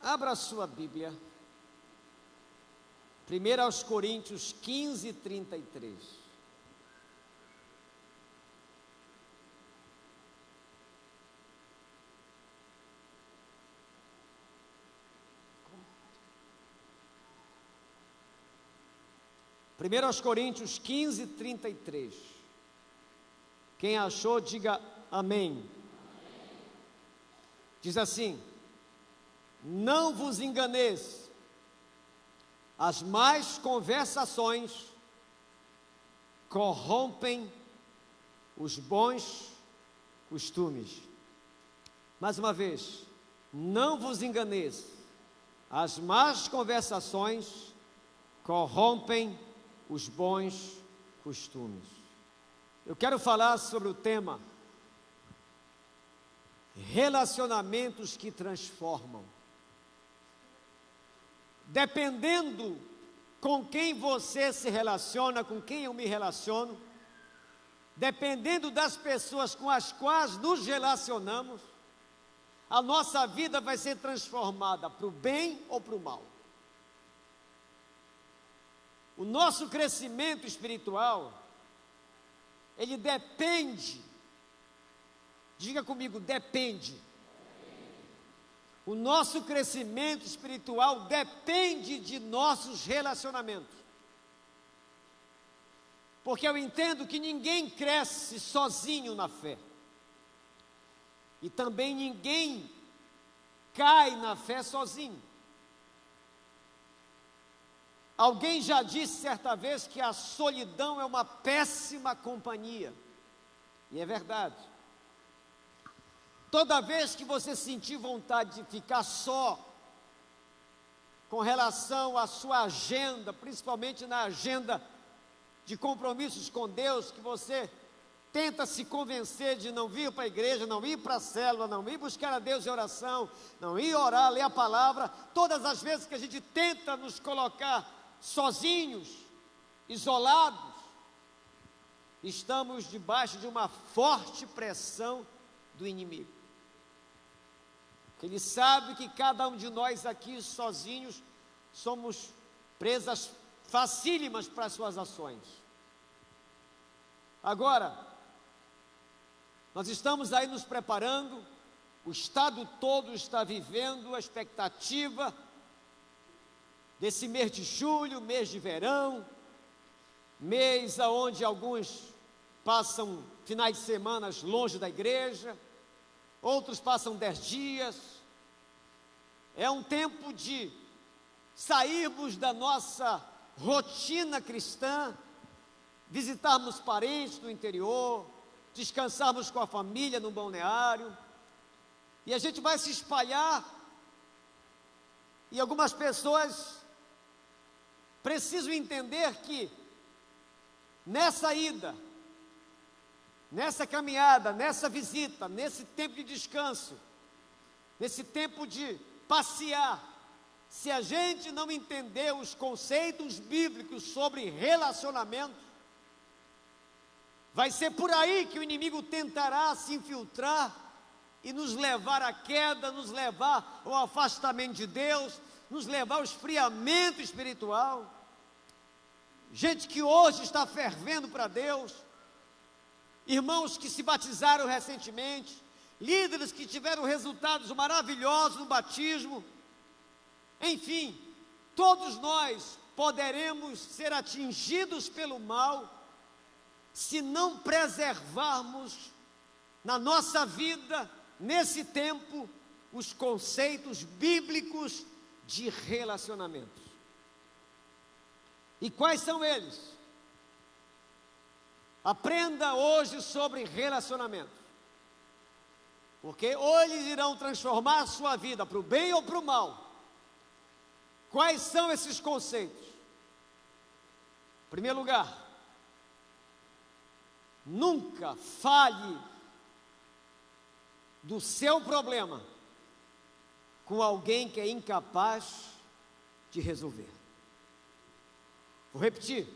Abra a sua Bíblia, 1 aos Coríntios 15, 33. Primeiro aos Coríntios 15, 33. Quem achou, diga amém. Diz assim: não vos enganeis, as más conversações corrompem os bons costumes. Mais uma vez, não vos enganeis, as más conversações corrompem os bons costumes. Eu quero falar sobre o tema relacionamentos que transformam. Dependendo com quem você se relaciona, com quem eu me relaciono, dependendo das pessoas com as quais nos relacionamos, a nossa vida vai ser transformada para o bem ou para o mal. O nosso crescimento espiritual, ele depende, diga comigo, depende. O nosso crescimento espiritual depende de nossos relacionamentos. Porque eu entendo que ninguém cresce sozinho na fé. E também ninguém cai na fé sozinho. Alguém já disse certa vez que a solidão é uma péssima companhia. E é verdade. Toda vez que você sentir vontade de ficar só, com relação à sua agenda, principalmente na agenda de compromissos com Deus, que você tenta se convencer de não vir para a igreja, não ir para a célula, não ir buscar a Deus em oração, não ir orar, ler a palavra, todas as vezes que a gente tenta nos colocar sozinhos, isolados, estamos debaixo de uma forte pressão do inimigo. Ele sabe que cada um de nós aqui sozinhos somos presas facílimas para as suas ações. Agora, nós estamos aí nos preparando, o estado todo está vivendo a expectativa desse mês de julho, mês de verão, mês onde alguns passam finais de semana longe da igreja, outros passam 10 dias. É um tempo de sairmos da nossa rotina cristã, visitarmos parentes do interior, descansarmos com a família no balneário, e a gente vai se espalhar, e algumas pessoas precisam entender que nessa ida, nessa caminhada, nessa visita, nesse tempo de descanso, nesse tempo de passear, se a gente não entender os conceitos bíblicos sobre relacionamento, vai ser por aí que o inimigo tentará se infiltrar e nos levar à queda, nos levar ao afastamento de Deus, nos levar ao esfriamento espiritual. Gente que hoje está fervendo para Deus, irmãos que se batizaram recentemente, líderes que tiveram resultados maravilhosos no batismo, enfim, todos nós poderemos ser atingidos pelo mal, se não preservarmos na nossa vida, nesse tempo, os conceitos bíblicos de relacionamentos. E quais são eles? Aprenda hoje sobre relacionamento, porque ou eles irão transformar a sua vida para o bem ou para o mal. Quais são esses conceitos? Em primeiro lugar, nunca fale do seu problema com alguém que é incapaz de resolver. Vou repetir.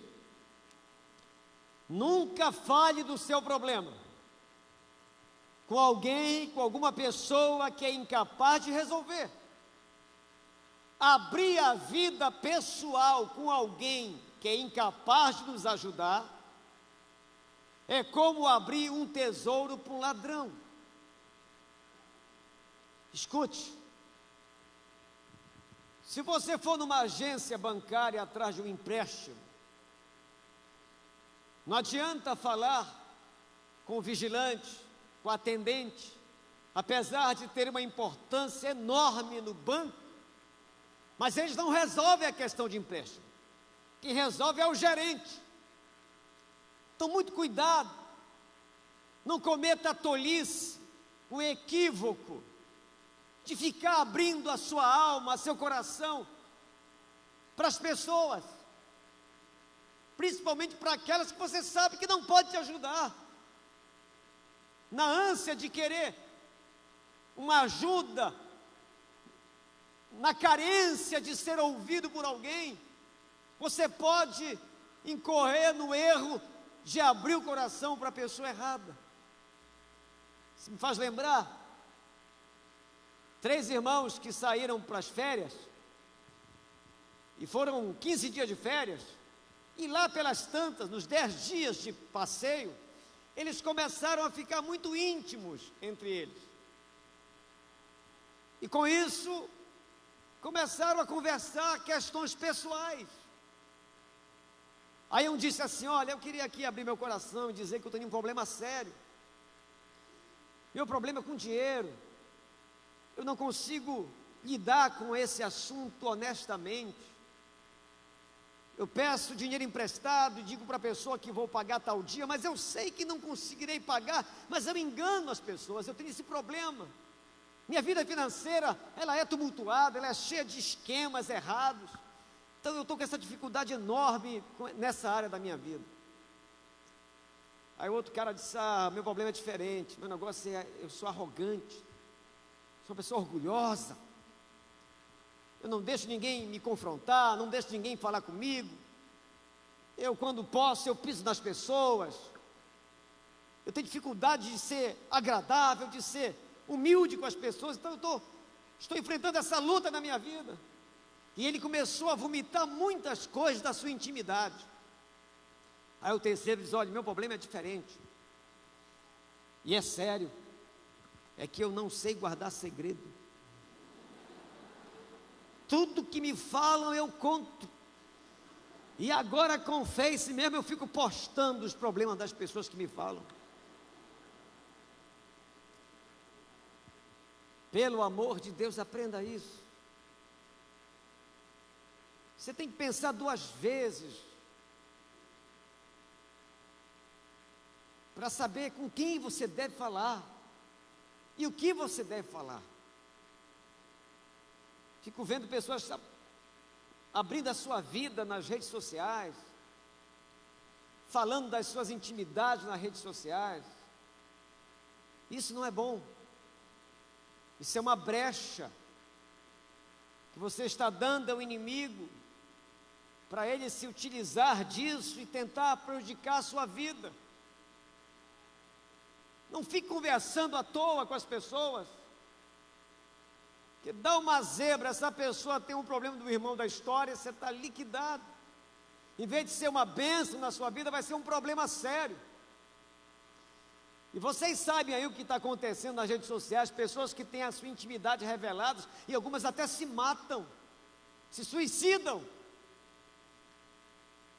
Nunca fale do seu problema com alguém, com alguma pessoa que é incapaz de resolver. abrir a vida pessoal com alguém que é incapaz de nos ajudar, é como abrir um tesouro para um ladrão. Escute, se você for numa agência bancária atrás de um empréstimo, não adianta falar com o vigilante, com o atendente, apesar de ter uma importância enorme no banco, mas eles não resolvem a questão de empréstimo. Quem resolve é o gerente. Então, muito cuidado, não cometa a tolice, o equívoco de ficar abrindo a sua alma, seu coração para as pessoas, principalmente para aquelas que você sabe que não pode te ajudar. Na ânsia de querer uma ajuda, na carência de ser ouvido por alguém, você pode incorrer no erro de abrir o coração para a pessoa errada. Isso me faz lembrar 3 irmãos que saíram para as férias, e foram 15 dias de férias, e lá pelas tantas, nos 10 dias de passeio, eles começaram a ficar muito íntimos entre eles. E com isso, começaram a conversar questões pessoais. Aí um disse assim: olha, eu queria aqui abrir meu coração e dizer que eu tenho um problema sério. Meu problema é com dinheiro. Eu não consigo lidar com esse assunto honestamente. Eu peço dinheiro emprestado e digo para a pessoa que vou pagar tal dia, mas eu sei que não conseguirei pagar, mas eu engano as pessoas, eu tenho esse problema. Minha vida financeira, ela é tumultuada, ela é cheia de esquemas errados. Então eu estou com essa dificuldade enorme nessa área da minha vida. Aí o outro cara disse: ah, meu problema é diferente, meu negócio é, eu sou arrogante, sou uma pessoa orgulhosa, eu não deixo ninguém me confrontar, não deixo ninguém falar comigo, eu quando posso, eu piso nas pessoas, eu tenho dificuldade de ser agradável, de ser humilde com as pessoas, então eu estou enfrentando essa luta na minha vida. E ele começou a vomitar muitas coisas da sua intimidade. Aí o terceiro diz: olha, meu problema é diferente, e é sério, é que eu não sei guardar segredo. Tudo que me falam eu conto, e agora com o Face mesmo eu fico postando os problemas das pessoas que me falam. Pelo amor de Deus, aprenda isso. Você tem que pensar 2 vezes para saber com quem você deve falar e o que você deve falar. Fico vendo pessoas abrindo a sua vida nas redes sociais, falando das suas intimidades nas redes sociais. Isso não é bom. Isso é uma brecha que você está dando ao inimigo, para ele se utilizar disso e tentar prejudicar a sua vida. Não fique conversando à toa com as pessoas, que dá uma zebra, essa pessoa tem um problema do irmão da história, você está liquidado. Em vez de ser uma bênção na sua vida, vai ser um problema sério. E vocês sabem aí o que está acontecendo nas redes sociais, pessoas que têm a sua intimidade revelada, e algumas até se matam, se suicidam.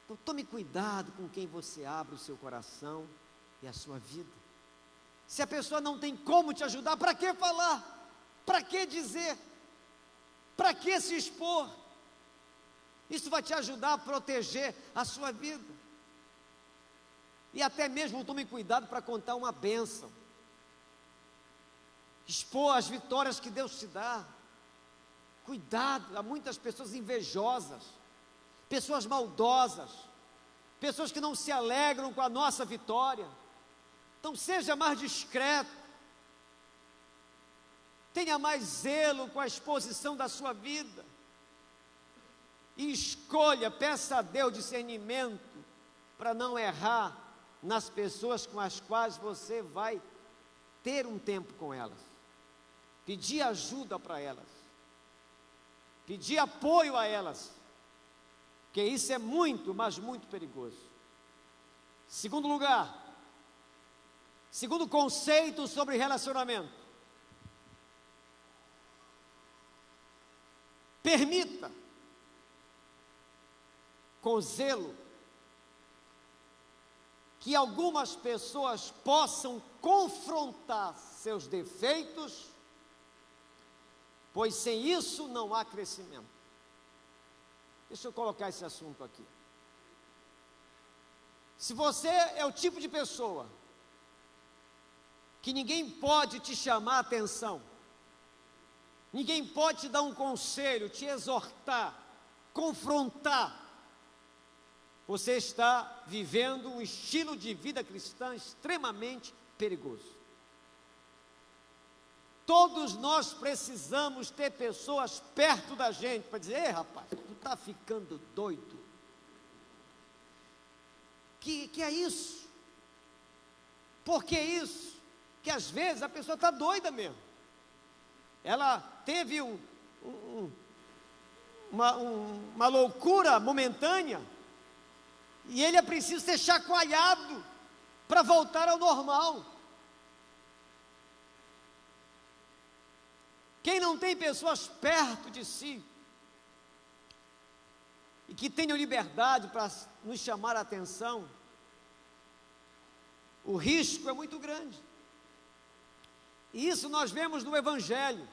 Então tome cuidado com quem você abre o seu coração e a sua vida. Se a pessoa não tem como te ajudar, para que falar? Para que dizer? Para que se expor? Isso vai te ajudar a proteger a sua vida. E até mesmo tome cuidado para contar uma bênção, expor as vitórias que Deus te dá. Cuidado, há muitas pessoas invejosas, pessoas maldosas, pessoas que não se alegram com a nossa vitória. Então seja mais discreto, tenha mais zelo com a exposição da sua vida, e escolha, peça a Deus discernimento para não errar nas pessoas com as quais você vai ter um tempo com elas, pedir ajuda para elas. pedir apoio a elas, porque isso é muito, mas muito perigoso. Segundo lugar, segundo conceito sobre relacionamento, permita, com zelo, que algumas pessoas possam confrontar seus defeitos, pois sem isso não há crescimento. Deixa eu colocar esse assunto aqui. Se você é o tipo de pessoa que ninguém pode te chamar a atenção, ninguém pode te dar um conselho, te exortar, confrontar, você está vivendo um estilo de vida cristã extremamente perigoso. Todos nós precisamos ter pessoas perto da gente para dizer: ei, rapaz, tu está ficando doido. Que é isso? Por que isso? Que às vezes a pessoa está doida mesmo. Ela teve uma loucura momentânea, e ele é preciso ser chacoalhado para voltar ao normal. Quem não tem pessoas perto de si e que tenham liberdade para nos chamar a atenção, o risco é muito grande. E isso nós vemos no Evangelho,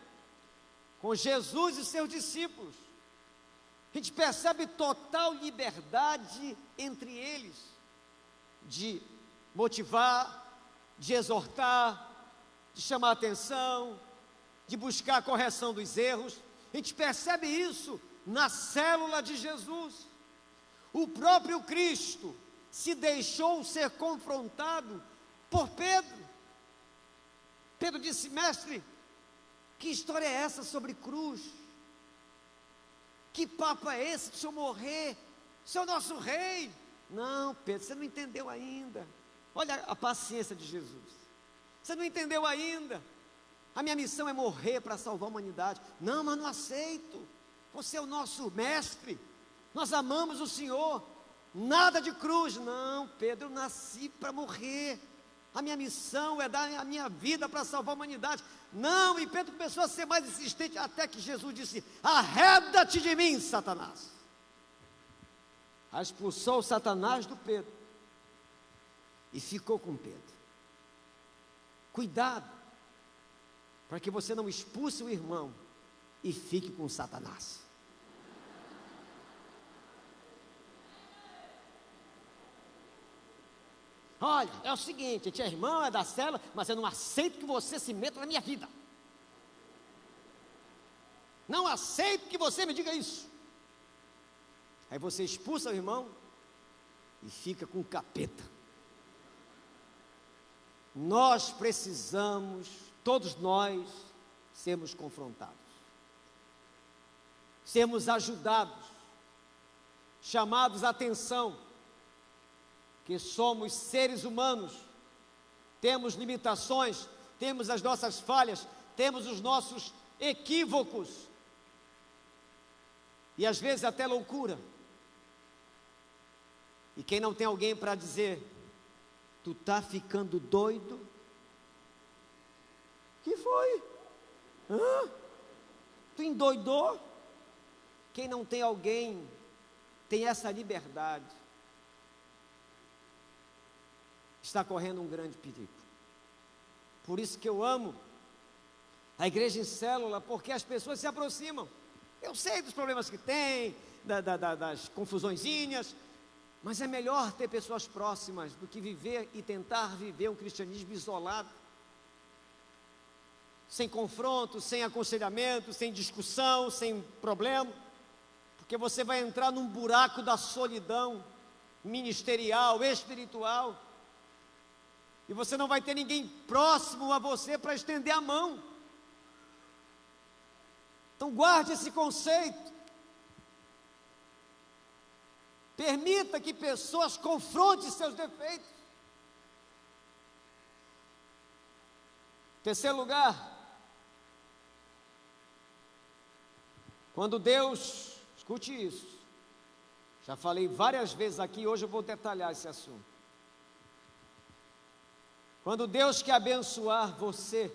com Jesus e seus discípulos. A gente percebe total liberdade entre eles, de motivar, de exortar, de chamar a atenção, de buscar a correção dos erros. A gente percebe isso na célula de Jesus. O próprio Cristo se deixou ser confrontado por Pedro. Pedro disse: mestre, que história é essa sobre cruz? Que papo é esse de o senhor morrer? O senhor é o nosso rei. Não, Pedro, você não entendeu ainda. Olha a paciência de Jesus. Você não entendeu ainda. A minha missão é morrer para salvar a humanidade. Não, mas não aceito. Você é o nosso mestre. Nós amamos o Senhor. Nada de cruz. Não, Pedro, eu nasci para morrer. A minha missão é dar a minha vida para salvar a humanidade. Não, e Pedro começou a ser mais insistente, até que Jesus disse: arreda-te de mim, Satanás. Expulsou Satanás do Pedro e ficou com Pedro. Cuidado, para que você não expulse o irmão e fique com Satanás. Olha, é o seguinte, a tia irmã é da célula, mas eu não aceito que você se meta na minha vida. Não aceito que você me diga isso. Aí você expulsa o irmão e fica com o capeta. Nós precisamos, todos nós, sermos confrontados, sermos ajudados, chamados à atenção, que somos seres humanos, temos limitações, temos as nossas falhas, temos os nossos equívocos, e às vezes até loucura. E quem não tem alguém para dizer: tu está ficando doido? Que foi? Tu endoidou? Quem não tem alguém, tem essa liberdade, está correndo um grande perigo. Por isso que eu amo a igreja em célula, porque as pessoas se aproximam. Eu sei dos problemas que tem, das confusõezinhas, mas é melhor ter pessoas próximas do que viver e tentar viver um cristianismo isolado, sem confronto, sem aconselhamento, sem discussão, sem problema, porque você vai entrar num buraco da solidão ministerial, espiritual, e você não vai ter ninguém próximo a você para estender a mão. Então guarde esse conceito. Permita que pessoas confrontem seus defeitos. Terceiro lugar, Quando Deus, escute isso, já falei várias vezes aqui, hoje eu vou detalhar esse assunto. Quando Deus quer abençoar você,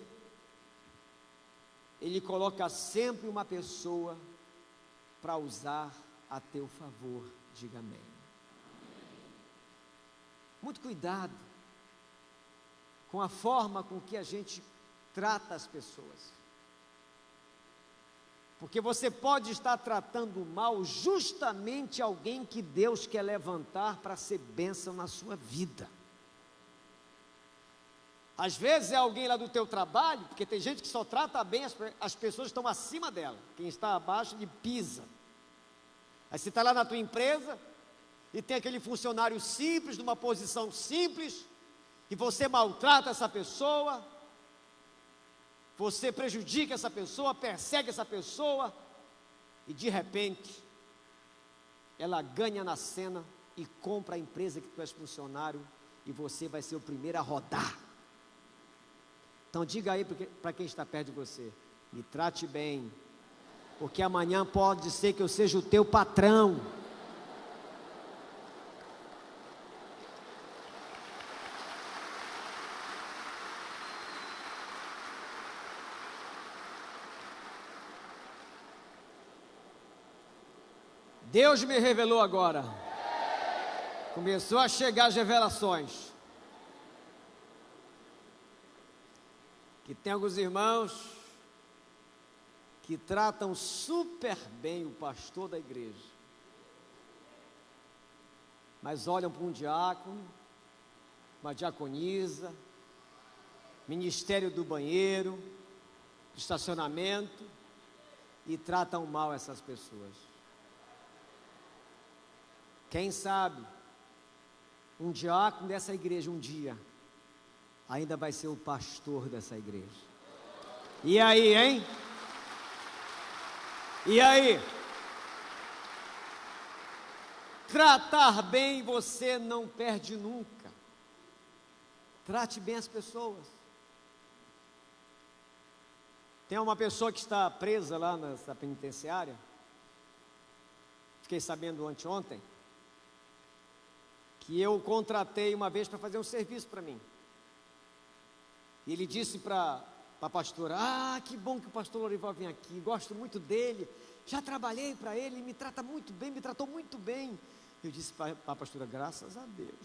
Ele coloca sempre uma pessoa para usar a teu favor. Diga amém. Muito cuidado com a forma com que a gente trata as pessoas. Porque você pode estar tratando mal justamente alguém que Deus quer levantar para ser bênção na sua vida. Às vezes é alguém lá do teu trabalho, porque tem gente que só trata bem as pessoas que estão acima dela. Quem está abaixo, ele pisa. Aí você está lá na tua empresa, e tem aquele funcionário simples, numa posição simples, e você maltrata essa pessoa, você prejudica essa pessoa, persegue essa pessoa, e de repente, ela ganha na cena e compra a empresa que tu és funcionário, e você vai ser o primeiro a rodar. Então diga aí para quem está perto de você: me trate bem, porque amanhã pode ser que eu seja o teu patrão. Deus me revelou agora, começou a chegar as revelações, que tem alguns irmãos que tratam super bem o pastor da igreja, mas olham para um diácono, uma diaconisa, ministério do banheiro, do estacionamento, e tratam mal essas pessoas. Quem sabe um diácono dessa igreja um dia ainda vai ser o pastor dessa igreja. E aí, hein? E aí? Tratar bem você não perde nunca. Trate bem as pessoas. Tem uma pessoa que está presa lá nessa penitenciária. Fiquei sabendo anteontem que eu contratei uma vez para fazer um serviço para mim. E ele disse para a pastora: que bom que o pastor Lorival vem aqui, gosto muito dele, já trabalhei para ele, me trata muito bem, me tratou muito bem. Eu disse para a pastora: graças a Deus.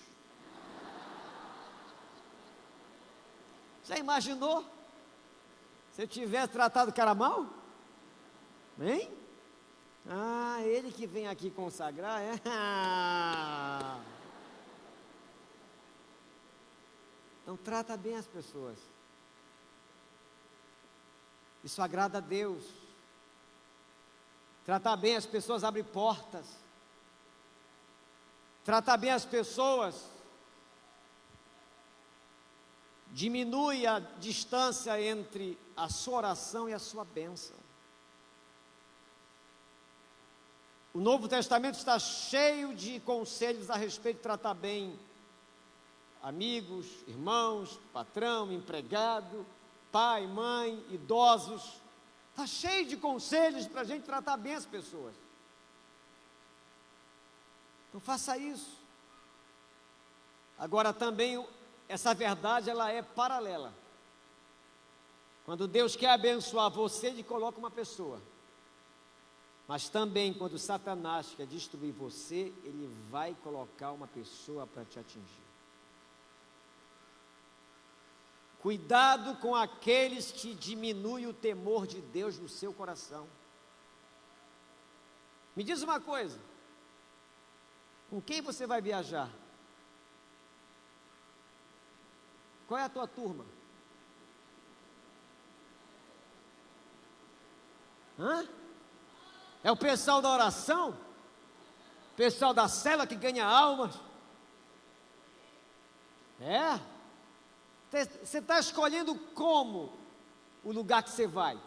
Já imaginou? Se eu tivesse tratado o cara mal? Hein? Ele que vem aqui consagrar, é? Então trata bem as pessoas. Isso agrada a Deus. Tratar bem as pessoas abre portas. Tratar bem as pessoas diminui a distância entre a sua oração e a sua bênção. O Novo Testamento está cheio de conselhos a respeito de tratar bem amigos, irmãos, patrão, empregado, pai, mãe, idosos. Está cheio de conselhos para a gente tratar bem as pessoas. Então faça isso. Agora também, essa verdade ela é paralela. Quando Deus quer abençoar você, Ele coloca uma pessoa. Mas também quando Satanás quer destruir você, ele vai colocar uma pessoa para te atingir. Cuidado com aqueles que diminuem o temor de Deus no seu coração. Me diz uma coisa: com quem você vai viajar? Qual é a tua turma? É o pessoal da oração? O pessoal da célula que ganha almas? Você está escolhendo como o lugar que você vai?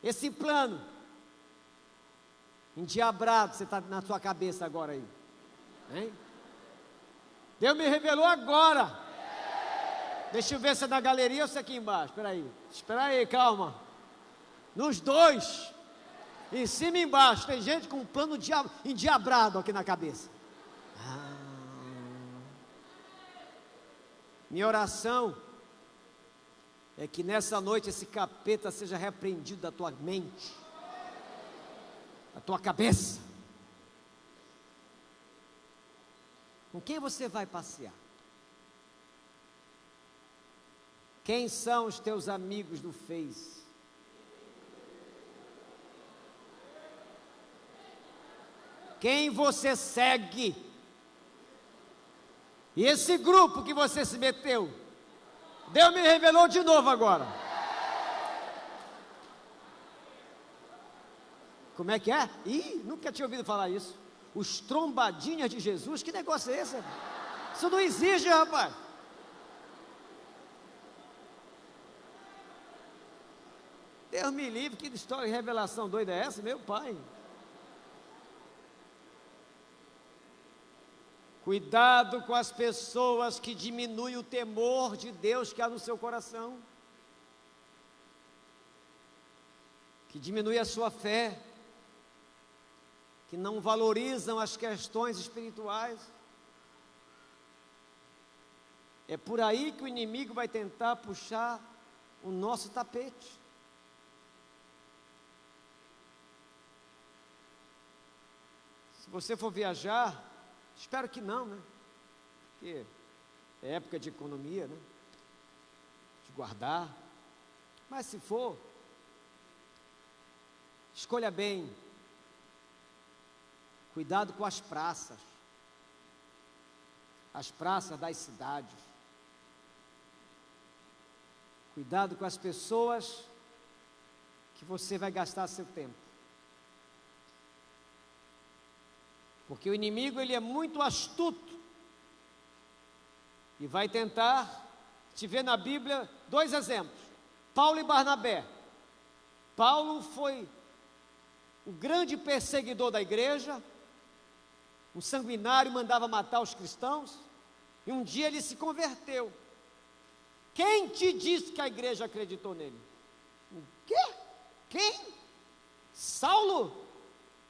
Esse plano endiabrado, você está na sua cabeça agora aí, hein? Deus me revelou agora Deixa eu ver se é na galeria ou se é aqui embaixo. Espera aí, calma. Nos dois. Em cima e embaixo. Tem gente com um plano endiabrado aqui na cabeça. Minha oração é que nessa noite esse capeta seja repreendido da tua mente, da tua cabeça. Com quem você vai passear? Quem são os teus amigos do Face? Quem você segue? E esse grupo que você se meteu? Deus me revelou de novo agora. Como é que é? Ih, nunca tinha ouvido falar isso. Os trombadinhas de Jesus, que negócio é esse? Isso não existe, rapaz. Deus me livre, que história de revelação doida é essa, meu pai? Cuidado com as pessoas que diminuem o temor de Deus que há no seu coração, que diminuem a sua fé, que não valorizam as questões espirituais. É por aí que o inimigo vai tentar puxar o nosso tapete. Se você for viajar, espero que não, né? Porque é época de economia, né? De guardar. Mas se for, escolha bem. Cuidado com as praças das cidades. Cuidado com as pessoas que você vai gastar seu tempo. Porque o inimigo, ele é muito astuto e vai tentar te ver na Bíblia 2 exemplos, Paulo e Barnabé. Paulo foi o grande perseguidor da igreja, um sanguinário, mandava matar os cristãos, e um dia ele se converteu. Quem te disse que a igreja acreditou nele? O quê? Quem? Saulo?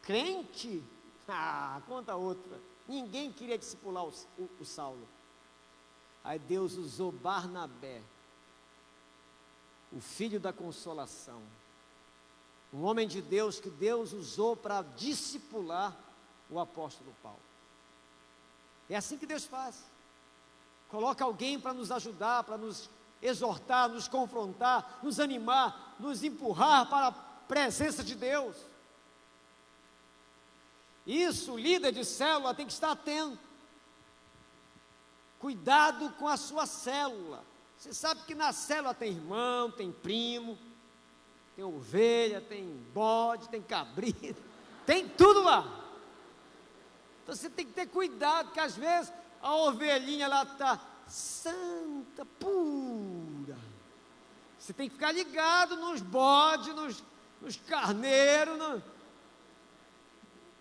Crente? Conta outra. Ninguém queria discipular o Saulo. Aí Deus usou Barnabé, o filho da consolação, um homem de Deus que Deus usou para discipular o apóstolo Paulo. É assim que Deus faz. Coloca alguém para nos ajudar, para nos exortar, nos confrontar, nos animar, nos empurrar para a presença de Deus. Isso, o líder de célula tem que estar atento. Cuidado com a sua célula. Você sabe que na célula tem irmão, tem primo, tem ovelha, tem bode, tem cabrito, tem tudo lá. Então você tem que ter cuidado, porque às vezes a ovelhinha lá está santa, pura. Você tem que ficar ligado nos bodes, nos carneiros,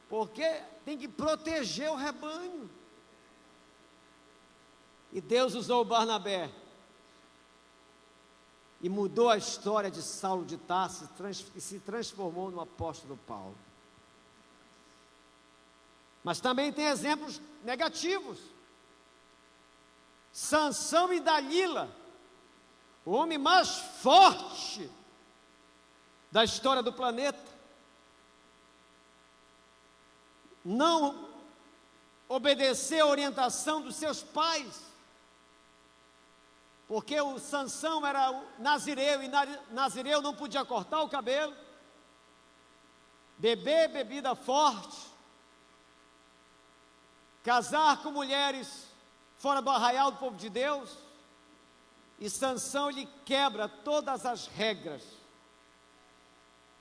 porque tem que proteger o rebanho. E Deus usou o Barnabé e mudou a história de Saulo de Tarso e se transformou no apóstolo Paulo. Mas também tem exemplos negativos. Sansão e Dalila, o homem mais forte da história do planeta, não obedeceu a orientação dos seus pais, porque o Sansão era nazireu, e nazireu não podia cortar o cabelo, beber bebida forte, casar com mulheres fora do arraial do povo de Deus. E Sansão, ele quebra todas as regras,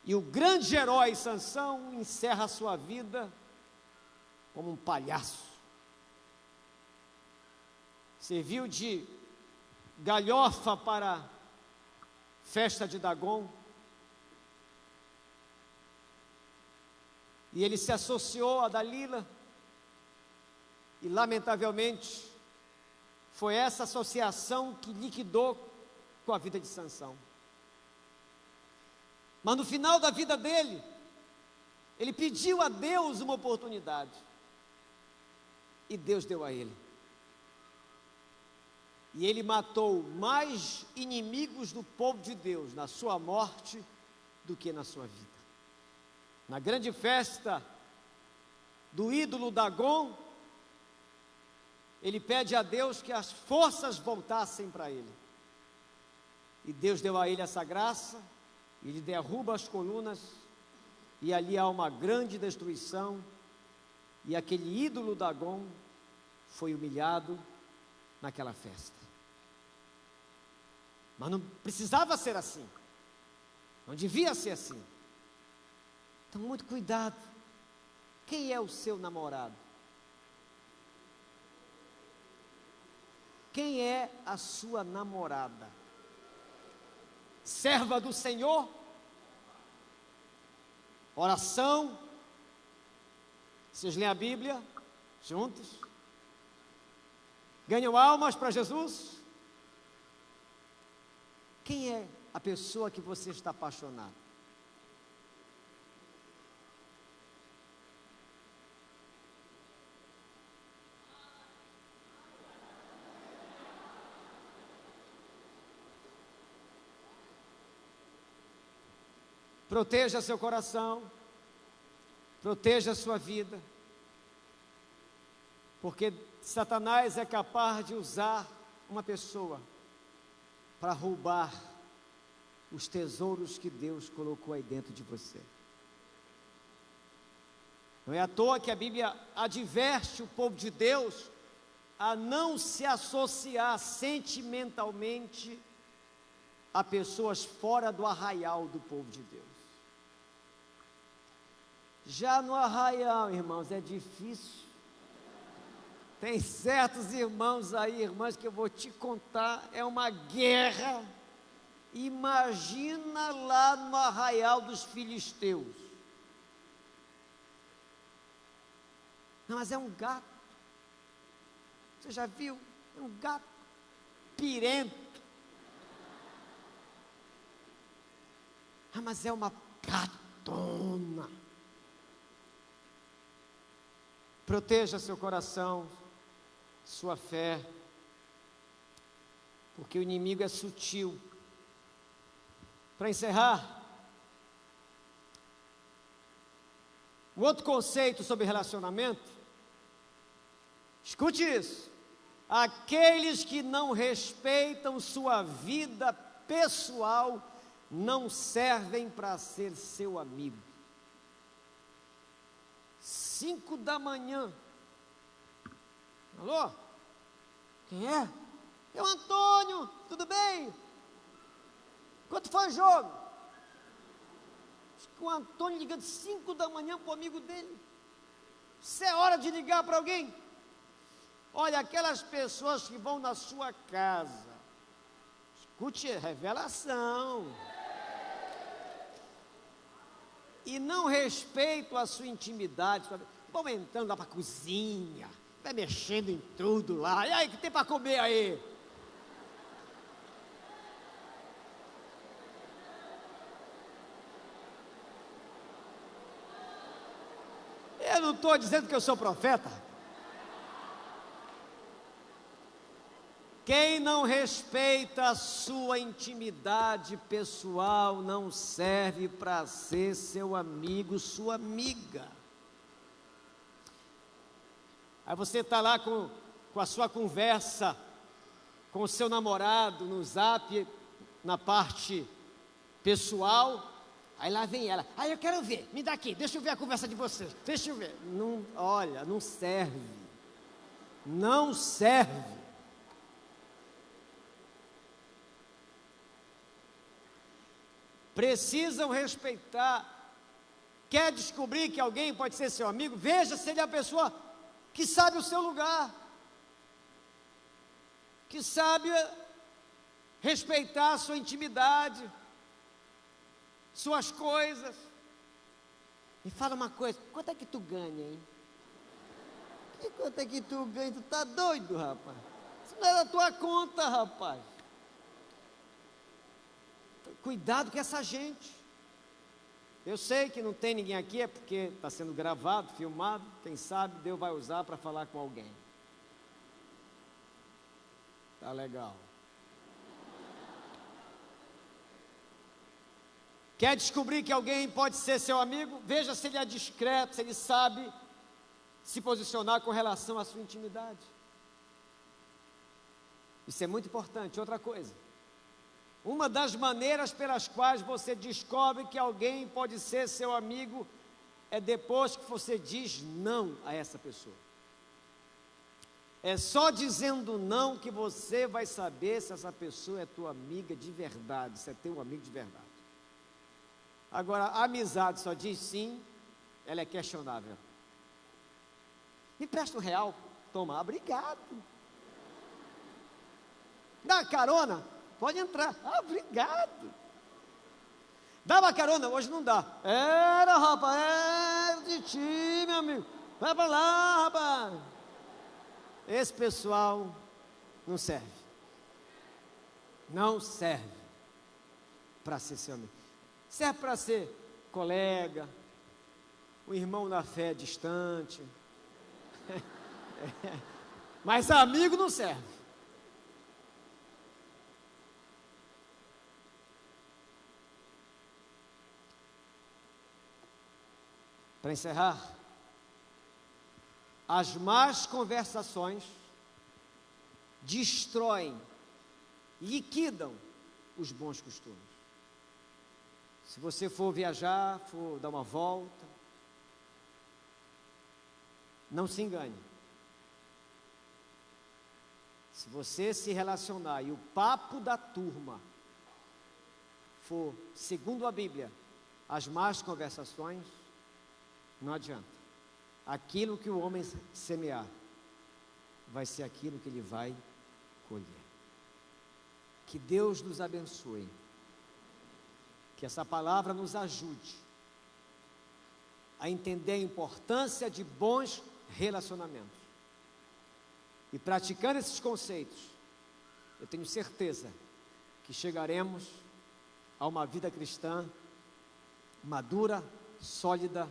e o grande herói Sansão encerra a sua vida como um palhaço. Serviu de galhofa para a festa de Dagon, e ele se associou a Dalila, e lamentavelmente Foi essa associação que liquidou com a vida de Sansão. Mas no final da vida dele, ele pediu a Deus uma oportunidade. E Deus deu a ele. E ele matou mais inimigos do povo de Deus na sua morte do que na sua vida. Na grande festa do ídolo Dagon, ele pede a Deus que as forças voltassem para ele. E Deus deu a ele essa graça, ele derruba as colunas, e ali há uma grande destruição, e aquele ídolo Dagon foi humilhado naquela festa. Mas não precisava ser assim, não devia ser assim. Então, muito cuidado. Quem é o seu namorado? Quem é a sua namorada? Serva do Senhor? Oração? Vocês leem a Bíblia juntos? Ganham almas para Jesus? Quem é a pessoa que você está apaixonado? Proteja seu coração, proteja a sua vida, porque Satanás é capaz de usar uma pessoa para roubar os tesouros que Deus colocou aí dentro de você. Não é à toa que a Bíblia adverte o povo de Deus a não se associar sentimentalmente a pessoas fora do arraial do povo de Deus. Já no arraial, irmãos, é difícil. Tem certos irmãos aí, irmãs, que eu vou te contar, é uma guerra. Imagina lá no arraial dos filisteus. Não, mas é um gato. Você já viu? É um gato pirento. Ah, mas é uma gatona. Proteja seu coração, sua fé, porque o inimigo é sutil. Para encerrar, um outro conceito sobre relacionamento, escute isso: aqueles que não respeitam sua vida pessoal não servem para ser seu amigo. 5 da manhã. Alô? Quem é? É o Antônio, tudo bem? Quanto foi o jogo? Acho que o Antônio ligando 5 da manhã para o amigo dele. Isso é hora de ligar para alguém? Olha, aquelas pessoas que vão na sua casa, escute, revelação, e não respeitam a sua intimidade, vão entrando lá para a cozinha, vai mexendo em tudo lá, e aí, o que tem para comer aí? Eu não estou dizendo que eu sou profeta. Quem não respeita a sua intimidade pessoal não serve para ser seu amigo, sua amiga. Aí você está lá com a sua conversa com o seu namorado no Zap, na parte pessoal, aí lá vem ela, aí eu quero ver, me dá aqui, deixa eu ver a conversa de vocês, deixa eu ver. Não, olha, não serve, não serve. Precisam respeitar. Quer descobrir que alguém pode ser seu amigo? Veja se ele é a pessoa que sabe o seu lugar, que sabe respeitar a sua intimidade, suas coisas. Me fala uma coisa, quanto é que tu ganha, hein? E quanto é que tu ganha? Tu tá doido, rapaz? Isso não é da tua conta, rapaz. Cuidado com essa gente. Eu sei que não tem ninguém aqui, é porque está sendo gravado, filmado. Quem sabe Deus vai usar para falar com alguém. Tá legal. Quer descobrir que alguém pode ser seu amigo? Veja se ele é discreto, se ele sabe se posicionar com relação à sua intimidade. Isso é muito importante. Outra coisa, uma das maneiras pelas quais você descobre que alguém pode ser seu amigo é depois que você diz não a essa pessoa. É só dizendo não que você vai saber se essa pessoa é tua amiga de verdade, se é teu amigo de verdade. Agora, a amizade só diz sim, ela é questionável. Me presta R$1? Toma, obrigado. Dá carona? Pode entrar. Obrigado. Dá uma carona? Hoje não dá. Era, rapaz, é de ti, meu amigo. Vai pra lá, rapaz. Esse pessoal não serve. Não serve para ser seu amigo. Serve para ser colega, um irmão na fé distante. Mas amigo não serve. Para encerrar, as más conversações destroem, liquidam os bons costumes. Se você for viajar, for dar uma volta, não se engane. Se você se relacionar e o papo da turma for, segundo a Bíblia, as más conversações, não adianta. Aquilo que o homem semear, vai ser aquilo que ele vai colher. Que Deus nos abençoe. Que essa palavra nos ajude a entender a importância de bons relacionamentos. E praticando esses conceitos, eu tenho certeza que chegaremos a uma vida cristã madura, sólida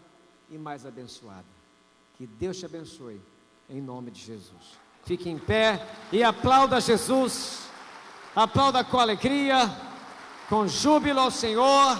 e mais abençoada. Que Deus te abençoe, em nome de Jesus. Fique em pé e aplauda Jesus. Aplauda com alegria, com júbilo ao Senhor.